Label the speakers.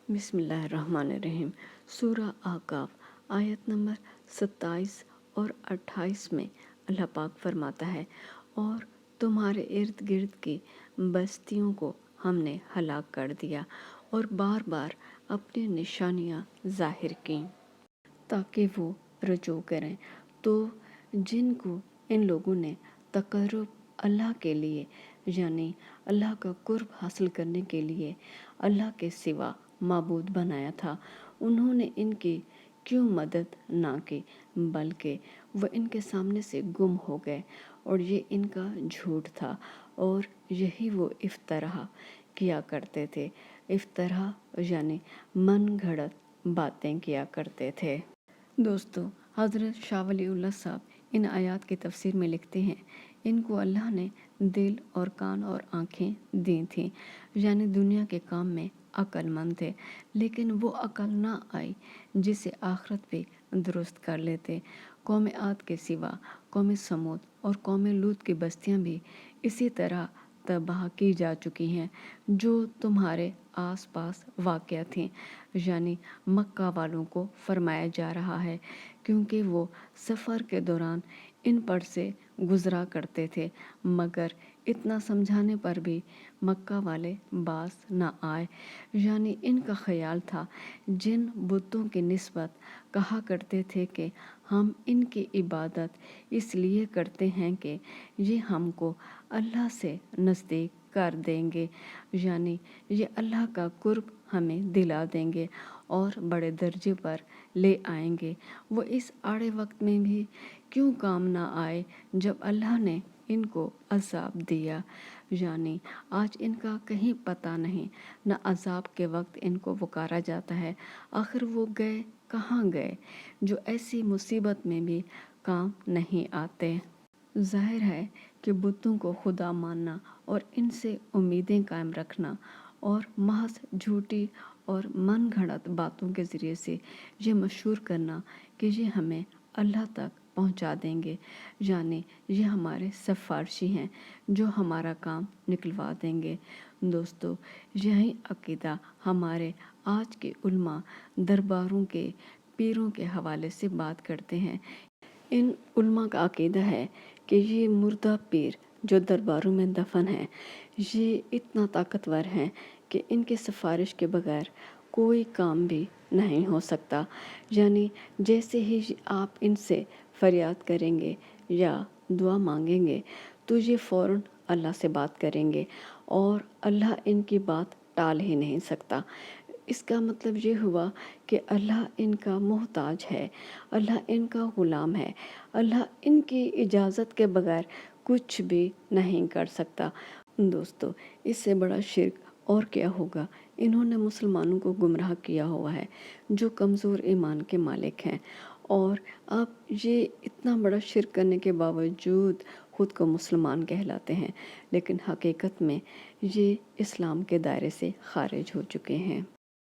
Speaker 1: بسم اللہ الرحمن الرحیم۔ سورہ احقاف آیت نمبر 27 اور 28 میں اللہ پاک فرماتا ہے، اور تمہارے ارد گرد کی بستیوں کو ہم نے ہلاک کر دیا اور بار بار اپنی نشانیاں ظاہر کیں تاکہ وہ رجوع کریں۔ تو جن کو ان لوگوں نے تقرب اللہ کے لیے یعنی اللہ کا قرب حاصل کرنے کے لیے اللہ کے سوا معبود بنایا تھا، انہوں نے ان کی کیوں مدد نہ کی، بلکہ وہ ان کے سامنے سے گم ہو گئے، اور یہ ان کا جھوٹ تھا اور یہی وہ افتراء کیا کرتے تھے۔ افتراء یعنی من گھڑت باتیں کیا کرتے تھے۔ دوستو، حضرت شاہ ولی اللہ صاحب ان آیات کی تفسیر میں لکھتے ہیں، ان کو اللہ نے دل اور کان اور آنکھیں دی تھیں، یعنی دنیا کے کام میں عقل مند تھے، لیکن وہ عقل نہ آئی جسے آخرت پہ درست کر لیتے۔ قوم عاد کے سوا قوم سمود اور قوم لوط کی بستیاں بھی اسی طرح تباہ کی جا چکی ہیں جو تمہارے آس پاس واقع تھیں، یعنی مکہ والوں کو فرمایا جا رہا ہے، کیونکہ وہ سفر کے دوران ان پر سے گزرا کرتے تھے، مگر اتنا سمجھانے پر بھی مکہ والے باز نہ آئے۔ یعنی ان کا خیال تھا، جن بتوں کی نسبت کہا کرتے تھے کہ ہم ان کی عبادت اس لیے کرتے ہیں کہ یہ ہم کو اللہ سے نزدیک کر دیں گے، یعنی یہ اللہ کا قرب ہمیں دلا دیں گے اور بڑے درجے پر لے آئیں گے، وہ اس آڑے وقت میں بھی کیوں کام نہ آئے جب اللہ نے ان کو عذاب دیا۔ یعنی آج ان کا کہیں پتہ نہیں، نہ عذاب کے وقت ان کو پکارا جاتا ہے، آخر وہ گئے کہاں گئے جو ایسی مصیبت میں بھی کام نہیں آتے۔ ظاہر ہے کہ بتوں کو خدا ماننا اور ان سے امیدیں قائم رکھنا اور محض جھوٹی اور من گھڑت باتوں کے ذریعے سے یہ مشہور کرنا کہ یہ ہمیں اللہ تک پہنچا دیں گے، یعنی یہ ہمارے سفارشی ہیں جو ہمارا کام نکلوا دیں گے۔ دوستو، یہی عقیدہ ہمارے آج کے علماء درباروں کے پیروں کے حوالے سے بات کرتے ہیں۔ ان علماء کا عقیدہ ہے کہ یہ مردہ پیر جو درباروں میں دفن ہیں، یہ اتنا طاقتور ہیں کہ ان کی سفارش کے بغیر کوئی کام بھی نہیں ہو سکتا، یعنی جیسے ہی آپ ان سے فریاد کریں گے یا دعا مانگیں گے تو یہ فوراً اللہ سے بات کریں گے اور اللہ ان کی بات ٹال ہی نہیں سکتا۔ اس کا مطلب یہ ہوا کہ اللہ ان کا محتاج ہے، اللہ ان کا غلام ہے، اللہ ان کی اجازت کے بغیر کچھ بھی نہیں کر سکتا۔ دوستو، اس سے بڑا شرک اور کیا ہوگا؟ انہوں نے مسلمانوں کو گمراہ کیا ہوا ہے جو کمزور ایمان کے مالک ہیں، اور اب یہ اتنا بڑا شرک کرنے کے باوجود خود کو مسلمان کہلاتے ہیں، لیکن حقیقت میں یہ اسلام کے دائرے سے خارج ہو چکے ہیں۔